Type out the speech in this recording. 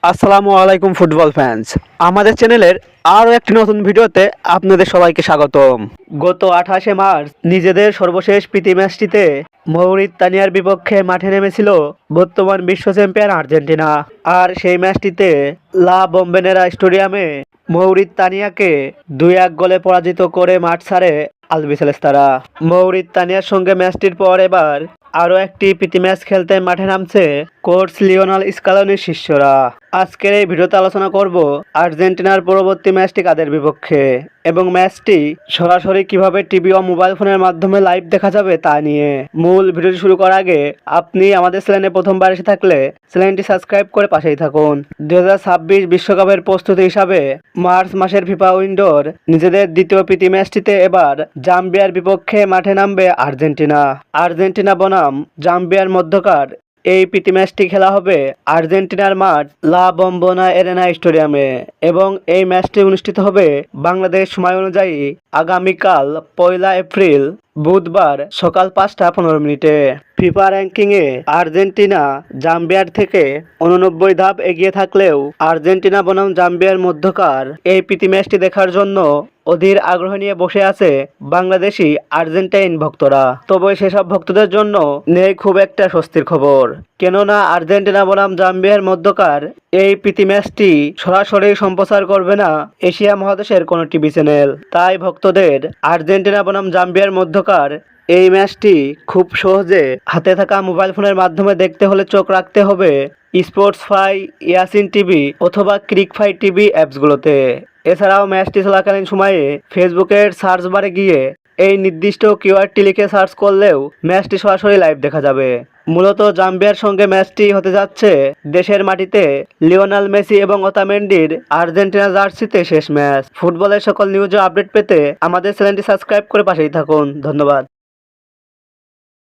আসসালামু আলাইকুম football fans. আমাদের চ্যানেলের আরও একটি নতুন ভিডিওতে আপনাদের সবাইকে স্বাগতম। গত 28শে মার্চ নিজেদের সর্বশেষ প্রীতি ম্যাচটিতে মৌরিতানিয়ার বিপক্ষে মাঠে নেমেছিল বর্তমান বিশ্ব চ্যাম্পিয়ন আর্জেন্টিনা। আর সেই ম্যাচটিতে লা বোম্বেনেরা স্টেডিয়ামে মৌরিতানিয়াকে 2-1 গোলে পরাজিত করে মাঠ ছাড়ে আলবিসেলেস্তারা। মৌরিতানিয়ার সঙ্গে ম্যাচটির পর এবার আরও একটি প্রীতি ম্যাচ খেলতে মাঠে নামছে কোচ লিওনেল স্কালোনির শিষ্যরা। আজকের এই ভিডিওতে আলোচনা করব আর্জেন্টিনার পরবর্তী ম্যাচটি কাদের বিপক্ষে এবং ম্যাচটি সরাসরি কিভাবে টিভি ও মোবাইল ফোনের মাধ্যমে লাইভ দেখা যাবে তা নিয়ে। মূল ভিডিওটি শুরু করার আগে আপনি আমাদের চ্যানেলে প্রথমবার এসে থাকলে চ্যানেলটি সাবস্ক্রাইব করে পাশেই থাকুন। 2026 বিশ্বকাপের প্রস্তুতি হিসাবে মার্চ মাসের ফিফা উইন্ডোর নিজেদের দ্বিতীয় প্রীতি ম্যাচটিতে এবার জাম্বিয়ার বিপক্ষে মাঠে নামবে আর্জেন্টিনা বনাম জাম্বিয়ার মধ্যকার এই প্রীতি ম্যাচটি খেলা হবে আর্জেন্টিনার মাঠ লা বোম্বোনা এরেনা স্টেডিয়ামে এবং এই ম্যাচটি অনুষ্ঠিত হবে বাংলাদেশ সময় অনুযায়ী আগামীকাল 1 এপ্রিল বুধবার সকাল 5:15 ফিফা র্যাঙ্কিংয়ে আর্জেন্টিনা জাম্বিয়ার থেকে 89 ধাপ এগিয়ে থাকলেও আর্জেন্টিনা বনাম জাম্বিয়ার মধ্যকার এই প্রীতি ম্যাচটি দেখার জন্য অধীর আগ্রহ নিয়ে বসে আছে বাংলাদেশি আর্জেন্টাইন ভক্তরা। তবে সেসব ভক্তদের জন্য নেই খুব একটা স্বস্তির খবর, কেননা আর্জেন্টিনা বনাম জাম্বিয়ার মধ্যকার এই প্রীতি ম্যাচটি সরাসরি সম্প্রচার করবে না এশিয়া মহাদেশের কোনো টিভি চ্যানেল। তাই ভক্তদের আর্জেন্টিনা বনাম জাম্বিয়ার মধ্যকার এই ম্যাচটি খুব সহজে হাতে থাকা মোবাইল ফোনের মাধ্যমে দেখতে হলে চোখ রাখতে হবে স্পোর্টসফাই, ইয়াসিন টিভি অথবা ক্রিকফাই টিভি অ্যাপসগুলোতে। এছাড়াও ম্যাচটি চলাকালীন সময়ে ফেসবুকের সার্চ বারে গিয়ে এই নির্দিষ্ট কিওয়ার্ডটি লিখে সার্চ করলেও ম্যাচটি সরাসরি লাইভ দেখা যাবে। মূলত জাম্বিয়ার সঙ্গে ম্যাচটি হতে যাচ্ছে দেশের মাটিতে লিওনেল মেসি এবং ওতামেন্ডির আর্জেন্টিনা জার্সিতে শেষ ম্যাচ। ফুটবলের সকল নিউজ ও আপডেট পেতে আমাদের চ্যানেলটি সাবস্ক্রাইব করে পাশেই থাকুন। ধন্যবাদ।